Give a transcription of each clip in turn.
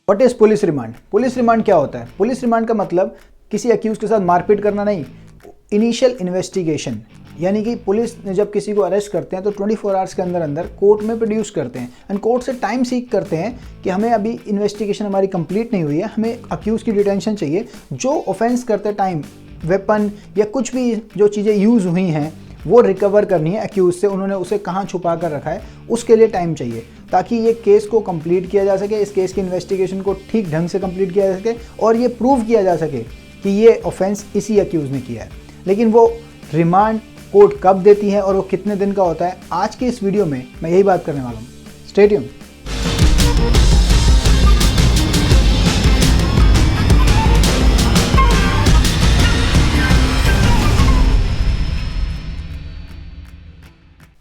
What is police remand? Police remand क्या होता है? पुलिस रिमांड का मतलब किसी अक्यूज के साथ मारपीट करना नहीं, इनिशियल इन्वेस्टिगेशन, यानी कि पुलिस ने जब किसी को अरेस्ट करते हैं तो 24 आवर्स के अंदर अंदर कोर्ट में प्रोड्यूस करते हैं एंड कोर्ट से टाइम सीक करते हैं कि हमें अभी इन्वेस्टिगेशन हमारी कंप्लीट नहीं हुई है, हमें अक्यूज़ की डिटेंशन चाहिए। जो ऑफेंस करते टाइम वेपन या कुछ भी जो चीज़ें यूज़ हुई हैं वो रिकवर करनी है अक्यूज से, उन्होंने उसे कहाँ छुपा कर रखा है, उसके लिए टाइम चाहिए ताकि ये केस को कंप्लीट किया जा सके, इस केस की इन्वेस्टिगेशन को ठीक ढंग से कंप्लीट किया जा सके और ये प्रूव किया जा सके कि ये ऑफेंस इसी अक्यूज ने किया है। लेकिन वो रिमांड कोर्ट कब देती है और वो कितने दिन का होता है, आज की इस वीडियो में मैं यही बात करने वाला हूँ। Stay tuned.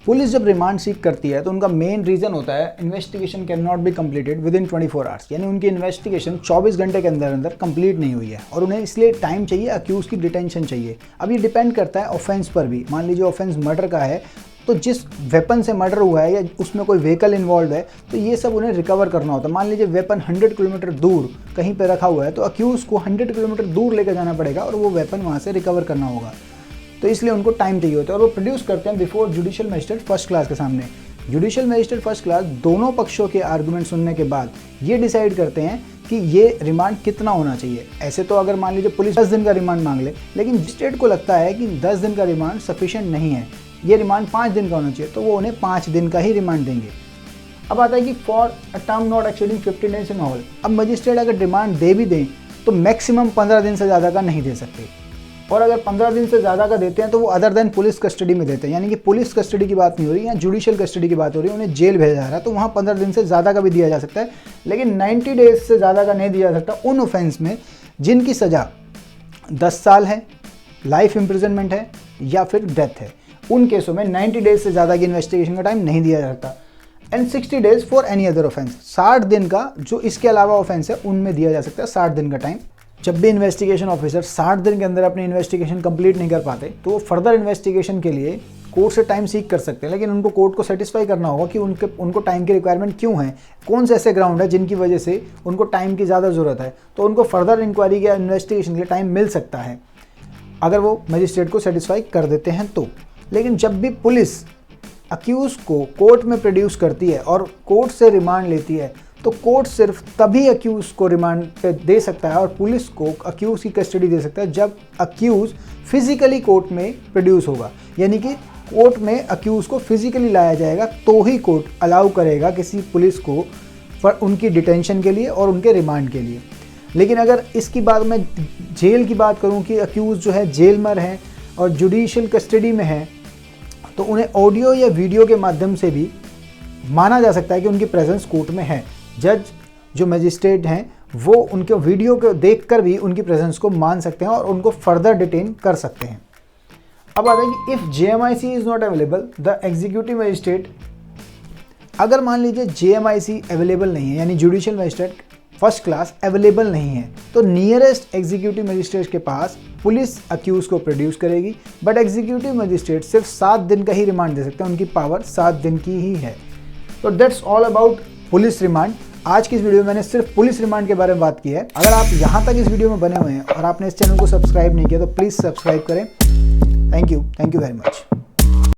पुलिस जब रिमांड सीक करती है तो उनका मेन रीज़न होता है investigation can not be completed with in 24 hours, यानी उनकी इन्वेस्टिगेशन 24 घंटे के अंदर अंदर कंप्लीट नहीं हुई है और उन्हें इसलिए टाइम चाहिए, अक्यूज़ की डिटेंशन चाहिए। अब ये डिपेंड करता है ऑफेंस पर भी। मान लीजिए ऑफेंस मर्डर का है तो जिस वेपन से मर्डर हुआ है या उसमें कोई व्हीकल इन्वॉल्व है तो ये सब उन्हें रिकवर करना होता है। मान लीजिए वेपन 100 किलोमीटर दूर कहीं पर रखा हुआ है तो अक्यूज़ को 100 किलोमीटर दूर लेकर जाना पड़ेगा और वो वेपन वहाँ से रिकवर करना होगा, तो इसलिए उनको टाइम चाहिए होता है और वो प्रोड्यूस करते हैं before judicial magistrate first class के सामने। जुडिशियल मजिस्ट्रेट फर्स्ट क्लास दोनों पक्षों के आर्गुमेंट सुनने के बाद ये डिसाइड करते हैं कि ये रिमांड कितना होना चाहिए। ऐसे तो अगर मान लीजिए पुलिस 10 दिन का रिमांड मांग ले, लेकिन मजिस्ट्रेट को लगता है कि 10 दिन का रिमांड सफिशिएंट नहीं है, ये रिमांड 5 दिन का होना चाहिए, तो वो उन्हें 5 दिन का ही रिमांड देंगे। अब आता है कि for a term not exceeding 15 days in all. अब मजिस्ट्रेट अगर रिमांड दे भी दें तो मैक्सिमम 15 दिन से ज़्यादा का नहीं दे सकते, और अगर 15 दिन से ज़्यादा का देते हैं तो वो अदर देन पुलिस कस्टडी में देते हैं, यानी कि पुलिस कस्टडी की बात नहीं हो रही, या जुडिशियल कस्टडी की बात हो रही है, उन्हें जेल भेजा जा रहा है तो वहाँ 15 दिन से ज़्यादा का भी दिया जा सकता है, लेकिन 90 डेज से ज़्यादा का नहीं दिया जा सकता उन ऑफेंस में जिनकी सज़ा 10 साल है, लाइफ इम्प्रिजनमेंट है या फिर डेथ है। उन केसों में 90 डेज से ज़्यादा की इन्वेस्टिगेशन का टाइम नहीं दिया जाता। And 60 days for any other offence, 60 दिन का जो इसके अलावा ऑफेंस है उनमें दिया जा सकता है 60 दिन का टाइम। जब भी इन्वेस्टिगेशन ऑफिसर 60 दिन के अंदर अपनी इन्वेस्टिगेशन कंप्लीट नहीं कर पाते तो वो फर्दर इन्वेस्टिगेशन के लिए कोर्ट से टाइम सीक कर सकते हैं, लेकिन उनको कोर्ट को सेटिस्फाई करना होगा कि उनको टाइम की रिक्वायरमेंट क्यों है, कौन से ऐसे ग्राउंड है जिनकी वजह से उनको टाइम की ज़्यादा ज़रूरत है, तो उनको फर्दर इंक्वायरी या इन्वेस्टिगेशन के लिए टाइम मिल सकता है अगर वो मजिस्ट्रेट को सेटिस्फाई कर देते हैं तो। लेकिन जब भी पुलिस अक्यूज़ को कोर्ट में प्रोड्यूस करती है और कोर्ट से रिमांड लेती है तो कोर्ट सिर्फ तभी अक्यूज़ को रिमांड पे दे सकता है और पुलिस को अक्यूज़ की कस्टडी दे सकता है जब अक्यूज़ फिजिकली कोर्ट में प्रोड्यूस होगा, यानी कि कोर्ट में अक्यूज़ को फिजिकली लाया जाएगा तो ही कोर्ट अलाउ करेगा किसी पुलिस को पर उनकी डिटेंशन के लिए और उनके रिमांड के लिए। लेकिन अगर इसकी बात मैं जेल की बात करूँ कि अक्यूज़ जो है जेल में है और जुडिशियल कस्टडी में है तो उन्हें ऑडियो या वीडियो के माध्यम से भी माना जा सकता है कि उनकी प्रेजेंस कोर्ट में है। जज जो मजिस्ट्रेट हैं वो उनके वीडियो को देखकर भी उनकी प्रेजेंस को मान सकते हैं और उनको फर्दर डिटेन कर सकते हैं। अब आता है कि if JMIC is not available the executive magistrate, अगर मान लीजिए JMIC अवेलेबल नहीं है यानी judicial magistrate first class available नहीं है तो नियरेस्ट एग्जीक्यूटिव मजिस्ट्रेट के पास पुलिस अक्यूज़ को प्रोड्यूस करेगी, बट एग्जीक्यूटिव मजिस्ट्रेट सिर्फ 7 दिन का ही रिमांड दे सकते हैं, उनकी पावर 7 दिन की ही है। तो that's all about police remand. आज की इस वीडियो में मैंने सिर्फ पुलिस रिमांड के बारे में बात की है। अगर आप यहाँ तक इस वीडियो में बने हुए हैं और आपने इस चैनल को सब्सक्राइब नहीं किया तो प्लीज़ सब्सक्राइब करें। Thank you very much.